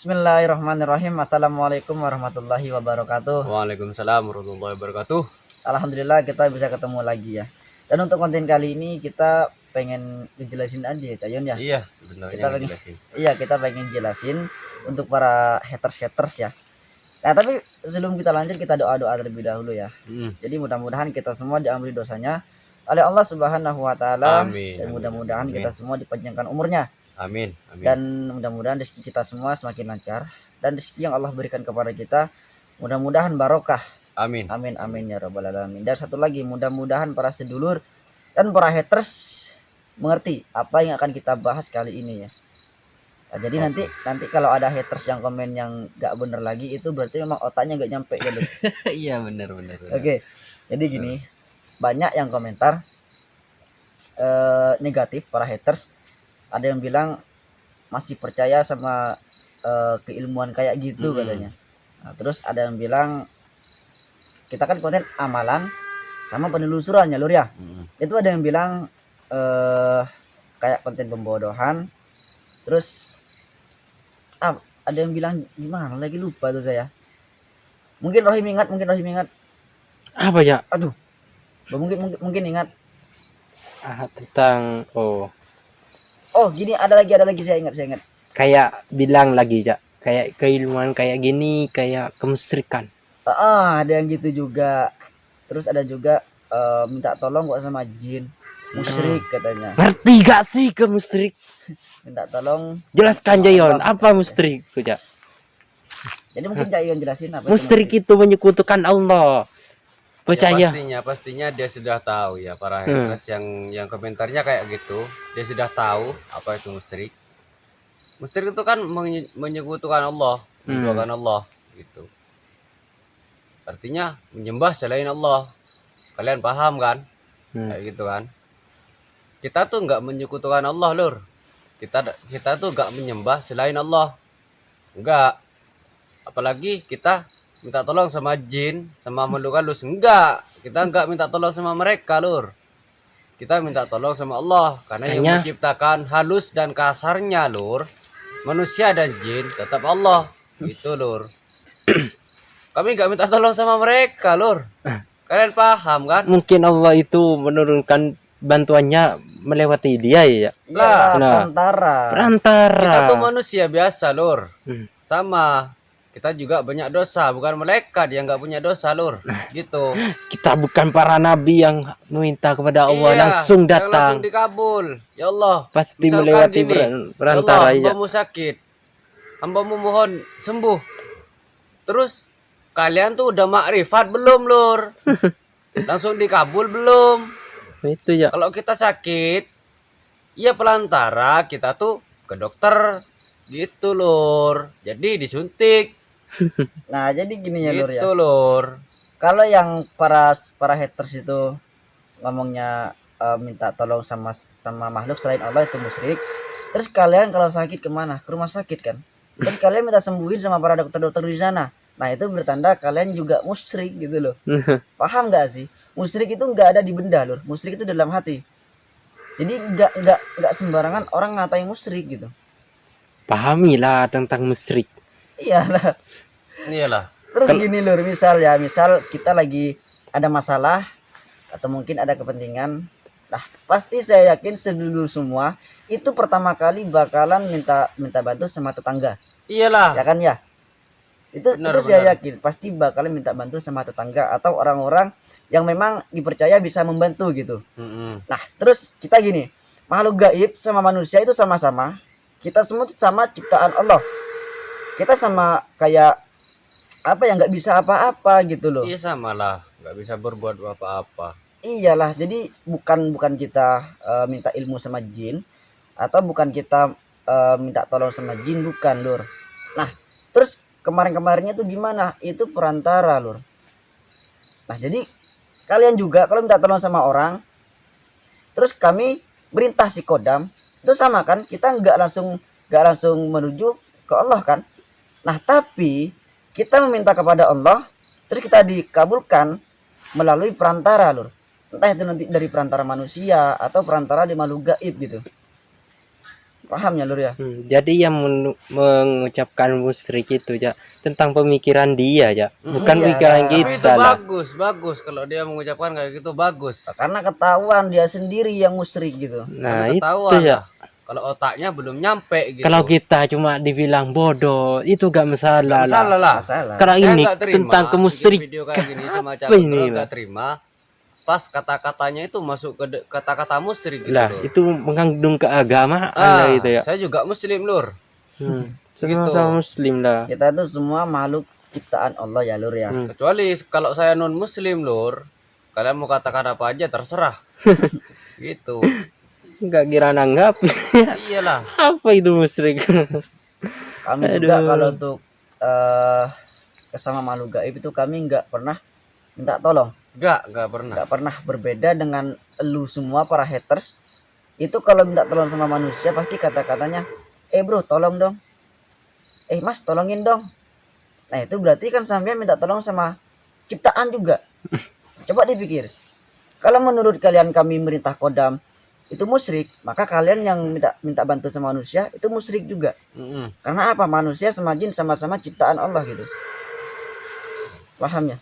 Bismillahirrahmanirrahim. Assalamualaikum warahmatullahi wabarakatuh. Waalaikumsalam warahmatullahi wabarakatuh. Alhamdulillah kita bisa ketemu lagi ya. Dan untuk konten kali ini kita pengen ngejelasin aja ya Cayon ya. Iya, sebenarnya Kita pengen ngejelasin. kita pengen jelasin untuk para haters ya. Nah, tapi sebelum kita lanjut kita doa-doa terlebih dahulu ya. Jadi mudah-mudahan kita semua diampuni dosanya oleh Allah Subhanahu wa taala. Amin. Dan mudah-mudahan Amin. kita semua dipanjangkan umurnya. Amin. Amin. Dan mudah-mudahan rezeki kita semua semakin lancar dan rezeki yang Allah berikan kepada kita mudah-mudahan barokah. Amin. Amin amin ya rabbal alamin. Dan satu lagi, mudah-mudahan para sedulur dan para haters mengerti apa yang akan kita bahas kali ini ya. Nah, jadi nanti kalau ada haters yang komen yang gak bener lagi, itu berarti memang otaknya gak nyampe gitu. Iya, benar. Oke. Jadi gini, banyak yang komentar negatif para haters. Ada yang bilang masih percaya sama keilmuan kayak gitu katanya. Nah, terus ada yang bilang kita kan konten amalan sama penelusurannya lur ya. Itu ada yang bilang kayak konten pembodohan. Terus ada yang bilang gimana lagi, lupa tuh saya. Mungkin Rohim ingat. Apa ya? Aduh. Mungkin ingat. Tentang Oh, gini ada lagi saya ingat. kayak bilang lagi ya, kayak keilmuan kayak gini, kayak kemusyrikan. Ada yang gitu juga. Terus ada juga minta tolong kok sama jin, musyrik katanya. Ngerti gak sih kemusyrik? Minta tolong. Jelaskan Jayon, apa musyrik tuh ya? Jadi mungkin Jayon jelasin apa Musyrik itu menyekutukan Allah. Percaya. Ya, pastinya dia sudah tahu ya, para haters yang komentarnya kayak gitu, dia sudah tahu apa itu musyrik. Musyrik itu kan menyekutukan Allah, menduakan Allah gitu. Artinya menyembah selain Allah. Kalian paham kan? Kayak gitu kan. Kita tuh nggak menyekutukan Allah, lur. Kita tuh nggak menyembah selain Allah. Enggak. Apalagi kita minta tolong sama jin, sama makhluk halus. Enggak. Kita enggak minta tolong sama mereka, lur. Kita minta tolong sama Allah, karena yang menciptakan halus dan kasarnya, lur, manusia dan jin tetap Allah. Gitu, lur. Kami enggak minta tolong sama mereka, lur. Kalian paham kan? Mungkin Allah itu menurunkan bantuannya melewati dia ya. Nah, perantara. Kita tuh manusia biasa, lur. Sama. Kita juga banyak dosa, bukan malaikat yang nggak punya dosa, lur. Gitu. Kita bukan para nabi yang meminta kepada Allah langsung datang. Langsung dikabul. Ya Allah. Pasti melewati perantara. Ya Allah, hambamu sakit. Hambamu mohon sembuh. Terus kalian tuh udah makrifat belum, lur? Langsung dikabul belum? Itu ya. Kalau kita sakit, ya pelantara kita tuh ke dokter. Gitu, lur. Jadi disuntik. Nah, jadi gini ya, lur ya. Gitu, lur. Kalau yang para haters itu ngomongnya minta tolong sama makhluk selain Allah itu musyrik. Terus kalian kalau sakit kemana? Ke rumah sakit kan? Terus kalian minta sembuhin sama para dokter-dokter di sana. Nah, itu bertanda kalian juga musyrik gitu loh. Paham gak sih? Musyrik itu nggak ada di benda, lur. Musyrik itu dalam hati. Jadi nggak sembarangan orang ngatain musyrik gitu. Pahamilah tentang musyrik. Iyalah. Terus gini lur, misal kita lagi ada masalah atau mungkin ada kepentingan. Nah, pasti saya yakin sedulur semua itu pertama kali bakalan minta bantu sama tetangga. Iyalah. Ya kan ya? Itu saya yakin pasti bakalan minta bantu sama tetangga atau orang-orang yang memang dipercaya bisa membantu gitu. Nah, terus kita gini, makhluk gaib sama manusia itu sama-sama. Kita semua sama ciptaan Allah. Kita sama kayak apa yang nggak bisa apa-apa gitu loh. Iya, sama lah, nggak bisa berbuat apa-apa. Iyalah, jadi bukan kita minta ilmu sama jin atau bukan kita minta tolong sama jin, bukan, lur. Nah, terus kemarinnya tuh gimana? Itu perantara, lur. Nah, jadi kalian juga kalau minta tolong sama orang, terus kami perintah si kodam, itu sama kan? Kita nggak langsung menuju ke Allah kan? Nah, tapi kita meminta kepada Allah, terus kita dikabulkan melalui perantara, lur. Entah itu nanti dari perantara manusia atau perantara di makhluk gaib gitu. Paham ya Lur ya? Jadi yang mengucapkan musyrik itu ya tentang pemikiran dia ya, bukan Iya, pikiran Tapi itu kita lah. bagus kalau dia mengucapkan kayak gitu, bagus. Karena ketahuan dia sendiri yang musyrik gitu. Nah Karena itu ketahuan ya. lah. Kalau otaknya belum nyampe gitu. Kalau kita cuma dibilang bodoh itu gak masalah Nggak masalah lah. lah. Masalah. Kalau Saya ini nggak terima tentang bikin kemusyrikan video kayak gini semacam apa itu, ini lah? nggak terima. Pas kata-katanya itu masuk ke kata-kata musyrik gitu Lah loh. itu mengandung keagamaan lah itu ya. Saya juga muslim Lur. Sama-sama muslim lah. Kita itu semua makhluk ciptaan Allah ya Lur ya. Kecuali kalau saya non muslim Lur, kalian mau katakan apa aja terserah. Gitu. Enggak kira nanggap. Iyalah. Apa itu musyrik? Kami juga kalau untuk kesama makhluk gaib itu kami nggak pernah minta tolong. Enggak pernah. Nggak pernah, berbeda dengan lu semua para haters. Itu kalau minta tolong sama manusia pasti kata-katanya, bro tolong dong, mas tolongin dong. Nah itu berarti kan sampean minta tolong sama ciptaan juga. Coba dipikir, kalau menurut kalian kami merintah kodam itu musyrik, maka kalian yang minta bantu sama manusia itu musyrik juga. Karena apa? Manusia sama jin sama-sama ciptaan Allah gitu. Paham ya?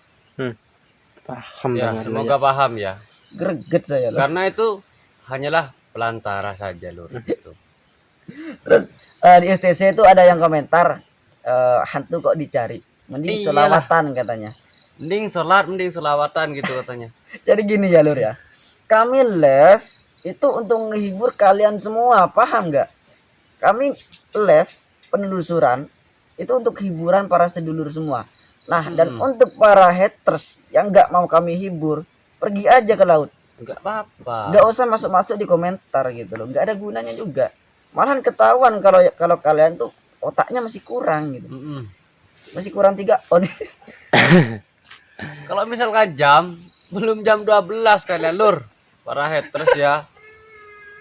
Paham Ya, banget. semoga paham ya. Greget saya loh. Karena itu hanyalah pelantara saja Lur gitu. Terus di STC itu ada yang komentar, hantu kok dicari, mending Iyalah. selawatan katanya. Mending sholat, mending selawatan gitu katanya. Jadi gini ya Lur ya, kami live itu untuk menghibur kalian semua, paham nggak? Kami live penelusuran itu untuk hiburan para sedulur semua. Nah dan untuk para haters yang nggak mau kami hibur, pergi aja ke laut. Enggak apa-apa. Nggak usah masuk-masuk di komentar gitu loh, nggak ada gunanya juga. Malahan ketahuan kalau kalian tuh otaknya masih kurang gitu, masih kurang 3 on. Kalau misalkan belum jam 12 kalian Lur, para haters ya.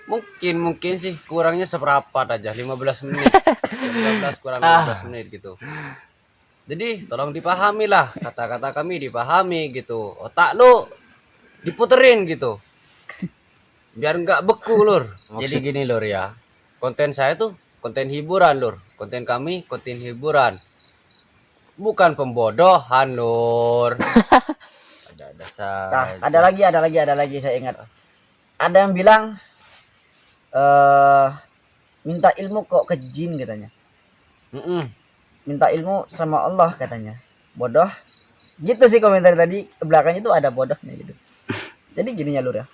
Mungkin sih kurangnya seperempat aja, 15 menit. 15 kurang 15 menit gitu. Jadi tolong dipahami lah, kata-kata kami dipahami gitu. Otak lu diputerin gitu. Biar nggak beku Lur. Jadi gini Lur ya. Konten saya tuh konten hiburan Lur. Konten kami konten hiburan. Bukan pembodohan Lur. Ada saya. Nah, ada lagi saya ingat. Ada yang bilang minta ilmu kok ke jin katanya. Minta ilmu sama Allah katanya. Bodoh. Gitu sih komentar tadi, belakangnya itu ada bodohnya gitu. Jadi gini ya Lur ya.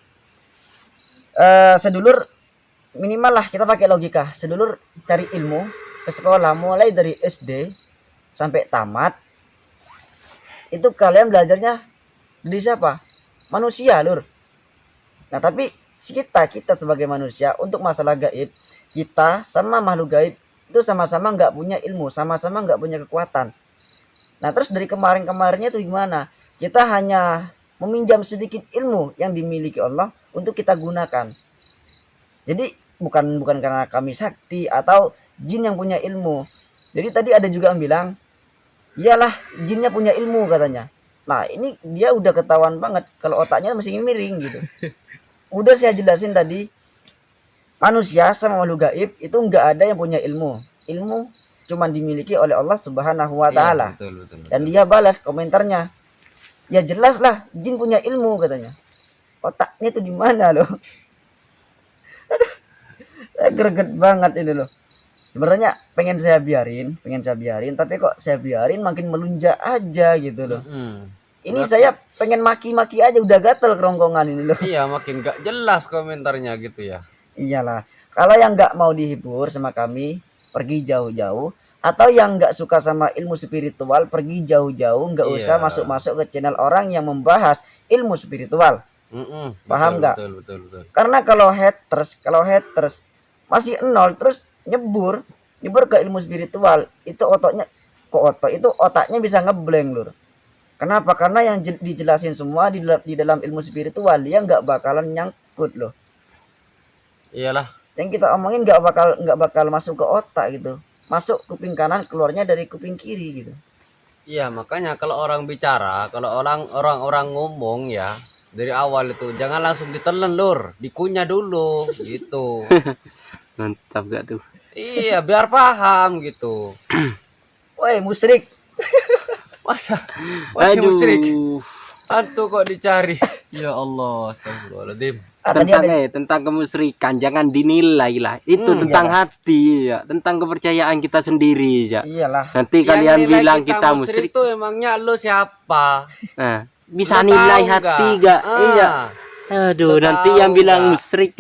Sedulur minimal lah kita pakai logika. Sedulur cari ilmu ke sekolah mulai dari SD sampai tamat. Itu kalian belajarnya dari siapa? Manusia Lur. Nah tapi kita sebagai manusia untuk masalah gaib, kita sama makhluk gaib itu sama-sama nggak punya ilmu, sama-sama nggak punya kekuatan. Nah terus dari kemarin-kemarinnya itu gimana? Kita hanya meminjam sedikit ilmu yang dimiliki Allah untuk kita gunakan. Jadi bukan karena kami sakti atau jin yang punya ilmu. Jadi tadi ada juga yang bilang, iyalah jinnya punya ilmu katanya. Nah ini dia udah ketahuan banget kalau otaknya masih miring gitu. Udah saya jelasin tadi, manusia sama makhluk gaib itu nggak ada yang punya ilmu. Ilmu cuma dimiliki oleh Allah Subhanahu wa taala. Iya, betul. Dan dia balas komentarnya, ya jelas lah jin punya ilmu katanya. Otaknya itu di mana loh? Aduh, saya greget banget ini loh. Sebenarnya pengen saya biarin, tapi kok saya biarin makin melunjak aja gitu loh. Ini saya pengen maki-maki aja udah gatel kerongkongan ini loh. Iya, makin gak jelas komentarnya gitu ya. Iyalah, kalau yang nggak mau dihibur sama kami, pergi jauh-jauh. Atau yang nggak suka sama ilmu spiritual, pergi jauh-jauh, nggak usah masuk-masuk ke channel orang yang membahas ilmu spiritual. Paham nggak? Betul. Karena kalau haters masih nol terus nyebur ke ilmu spiritual, itu otaknya bisa ngeblank Lur. Kenapa? Karena yang dijelasin semua di dalam ilmu spiritual dia nggak bakalan nyangkut loh. Iyalah. Yang kita omongin nggak bakal masuk ke otak gitu. Masuk kuping kanan, keluarnya dari kuping kiri gitu. Iya, makanya kalau orang bicara, kalau orang ngomong ya dari awal itu jangan langsung ditelan Lur, dikunyah dulu gitu. Mantap gak tuh? Iya, biar paham gitu. Woi, musyrik. Masa wahai Aduh. musyrik, hantu kok dicari. Ya Allah, astagfirullahaladzim. Tadi Tentang ada tentang kemusyrikan jangan dinilai lah. Itu tentang iyalah. hati ya, tentang kepercayaan kita sendiri ya. Iyalah. Nanti Yang kalian nilai bilang kita kita musyrik musyrik. tuh emangnya lu siapa? Nah, bisa Lu nilai tahu hati nggak? gak? Ah, Iya. Aduh, Lu nanti tahu yang bilang nggak? musyrik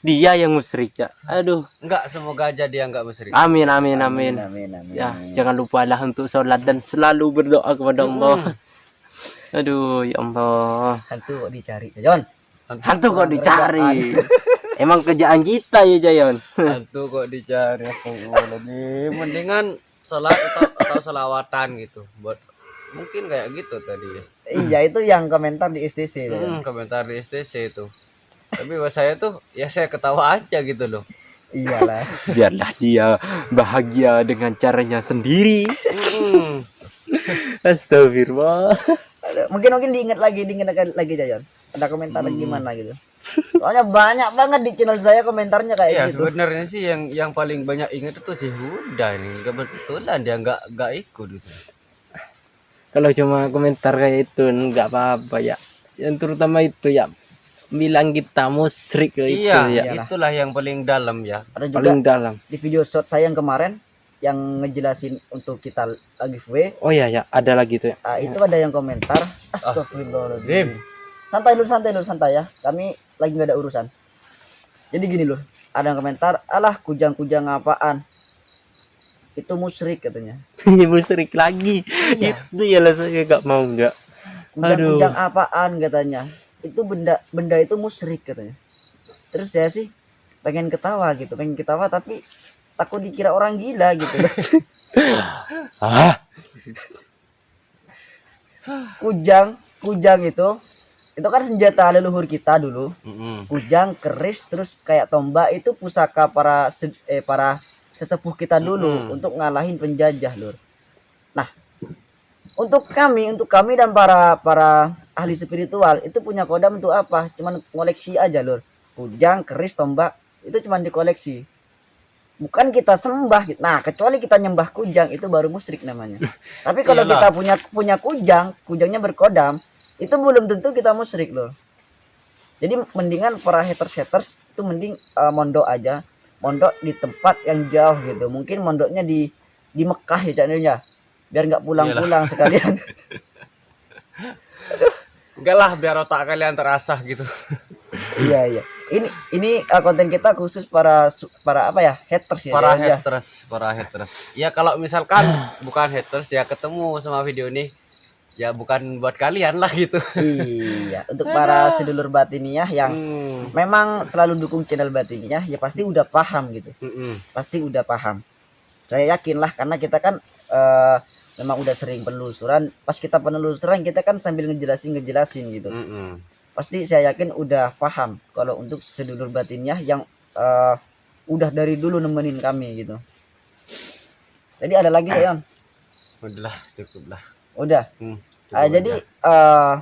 dia yang musyrik ya. Aduh. Enggak, semoga aja dia enggak musyrik. Amin amin amin. Amin, amin. Ya, jangan lupalah untuk sholat dan selalu berdoa kepada Allah. Aduh, ya Allah. Hantu kok dicari, Jon. Hantu kok dicari. Emang kerjaan kita ya, Jayon. Hantu kok dicari. Astagfirullahaladzim. Mendingan sholat atau selawatan gitu. Buat mungkin kayak gitu tadi ya. Iya, itu yang komentar di STC. Komentar di STC itu. Tapi buat saya tuh ya saya ketawa aja gitu loh. Iyalah. Biarlah dia bahagia dengan caranya sendiri. Mm. Astagfirullah. Mungkin diingat lagi Jayon. Ada komentar gimana gitu. Soalnya banyak banget di channel saya komentarnya kayak Iya, gitu. sebenarnya sih yang paling banyak ingat itu si Huda ini. Kebetulan dia nggak ikut gitu. Kalau cuma komentar kayak itu nggak apa-apa ya. Yang terutama itu ya bilang kita musyrik itu Iya, ya. itulah yang paling dalam ya. Ada juga Paling dalam. di video short saya yang kemarin yang ngejelasin untuk kita giveaway. Oh ya ya, ada lagi tuh ya. Itu ada yang komentar. Astagfirullahaladzim. Santai ya. Kami lagi nggak ada urusan. Jadi gini loh, ada yang komentar, alah kujang-kujang apaan? Itu musyrik katanya. Musyrik lagi. Itu ya lah saya nggak mau enggak. Kujang-kujang apaan katanya. Itu benda itu musyrik katanya. Terus saya sih pengen ketawa tapi takut dikira orang gila gitu. Ah, Kujang itu kan senjata leluhur kita dulu. Mm-mm. Kujang, keris, terus kayak tombak itu pusaka para sesepuh kita dulu untuk ngalahin penjajah, Lur. Nah, untuk kami dan para ahli spiritual itu punya kodam untuk apa? Cuman ngoleksi aja, Lur. Kujang, keris, tombak itu cuman dikoleksi. Bukan kita sembah gitu. Nah, kecuali kita nyembah kujang itu baru musyrik namanya. Tapi kalau Iyalah. kita punya kujangnya berkodam, itu belum tentu kita musyrik, Lur. Jadi mendingan para haters itu mending mondok aja. Mondok di tempat yang jauh gitu. Mungkin mondoknya di Mekah ya channelnya. Biar nggak pulang-pulang sekalian. Enggak lah, biar otak kalian terasah gitu. Iya. Ini konten kita khusus para apa ya? Haters ya. Para haters. Ya kalau misalkan bukan haters ya ketemu sama video ini ya bukan buat kalian lah gitu. Iya, untuk para sedulur batiniah yang memang selalu dukung channel batiniah ya pasti udah paham gitu. Pasti udah paham. Saya yakin lah karena kita kan memang udah sering penelusuran. Pas kita penelusuran kita kan sambil ngejelasin gitu. Pasti saya yakin udah paham kalau untuk sedulur batiniah yang udah dari dulu nemenin kami gitu. Jadi ada lagi ya, Yon? Udahlah, cukup lah. Udah. Jadi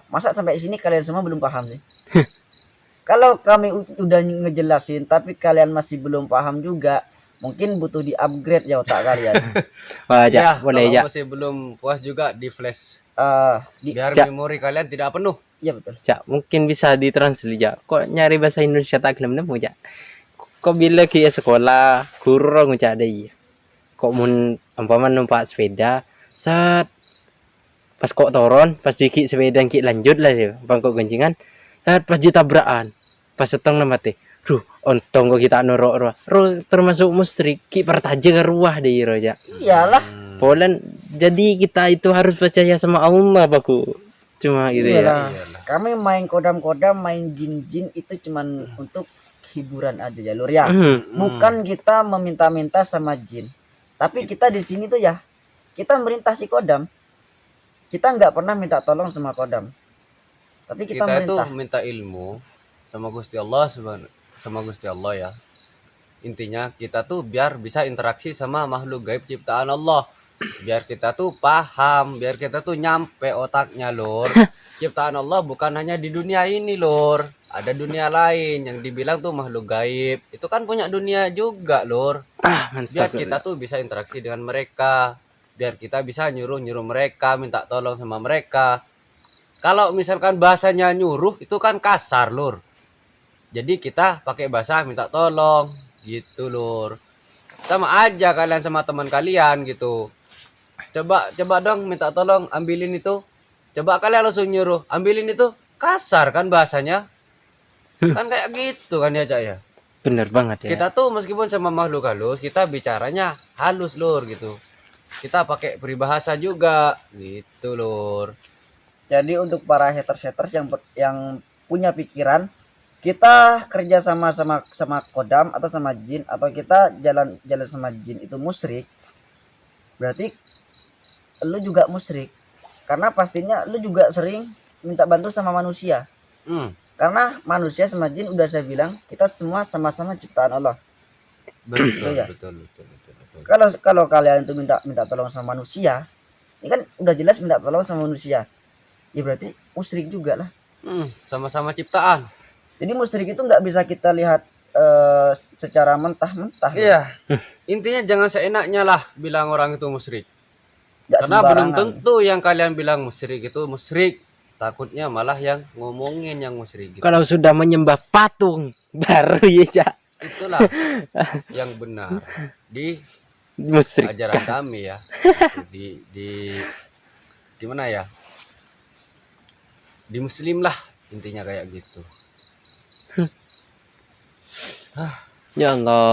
masa sampai sini kalian semua belum paham sih? Kalau kami udah ngejelasin tapi kalian masih belum paham juga, mungkin butuh di upgrade ya otak kalian. Wah, Ya, boleh kalau ya. masih belum puas juga di flash. Biar Ja. memori kalian tidak penuh. Iya betul. Ja, mungkin bisa ditranslate ya. Kok nyari bahasa Indonesia tak gelem nemu ja. Kok bila ki sekolah guru ngucap ada iya. Kok mun umpama numpak sepeda, set pas kok turun, pas diki sepeda ki lanjut lah ya, bangkok gancingan. Set pas ditabrakan. Pas seteng mati. Duh, untung kok kita norok termasuk musyrik ki pertaja ke ruah deh ya. Iyalah. Polen jadi kita itu harus percaya sama Allah baku. Cuma gitu ya. Iyalah. Kami main kodam-kodam, main jin-jin itu cuman untuk hiburan aja ya, Lur ya. Bukan kita meminta-minta sama jin. Tapi kita di sini tuh ya, kita merintah si kodam. Kita nggak pernah minta tolong sama kodam. Tapi kita itu merintah. minta ilmu sama Gusti Allah sama Gusti Allah ya. Intinya kita tuh biar bisa interaksi sama makhluk gaib ciptaan Allah. Biar kita tuh paham, biar kita tuh nyampe otaknya, Lur. ciptaan Allah bukan hanya di dunia ini, Lur. Ada dunia lain yang dibilang tuh makhluk gaib. Itu kan punya dunia juga, Lur. Biar Mantap. kita tuh bisa interaksi dengan mereka. Biar kita bisa nyuruh-nyuruh mereka, minta tolong sama mereka. Kalau misalkan bahasanya nyuruh, itu kan kasar, Lur. Jadi kita pakai bahasa minta tolong, gitu, Lur. Sama aja kalian sama teman kalian gitu. Coba dong minta tolong ambilin itu. Coba kalian langsung nyuruh ambilin itu, kasar kan bahasanya. Kan kayak gitu kan ya, Cak ya. Bener banget ya. Kita tuh meskipun sama makhluk halus, kita bicaranya halus, Lur, gitu. Kita pakai peribahasa juga, gitu, Lur. Jadi untuk para haters-haters yang punya pikiran, kita kerja sama kodam atau sama jin, atau kita jalan sama jin itu musyrik, berarti lu juga musyrik. Karena pastinya lu juga sering minta bantu sama manusia. Karena manusia sama jin udah saya bilang, kita semua sama-sama ciptaan Allah. Betul, ya? betul. Kalau kalian itu minta tolong sama manusia, ini kan udah jelas minta tolong sama manusia. Ya berarti musyrik juga lah. Sama-sama ciptaan. Jadi musyrik itu nggak bisa kita lihat secara mentah-mentah. Iya. Intinya jangan seenaknya lah bilang orang itu musyrik. Nggak Karena belum sembarangan. tentu yang kalian bilang musyrik itu musyrik. Takutnya malah yang ngomongin yang musyrik gitu. Kalau sudah menyembah patung baru ya, Cak. Itulah yang benar di Musyrik. ajaran kami ya. Di gimana ya? Di muslim lah intinya kayak gitu. Ya Allah.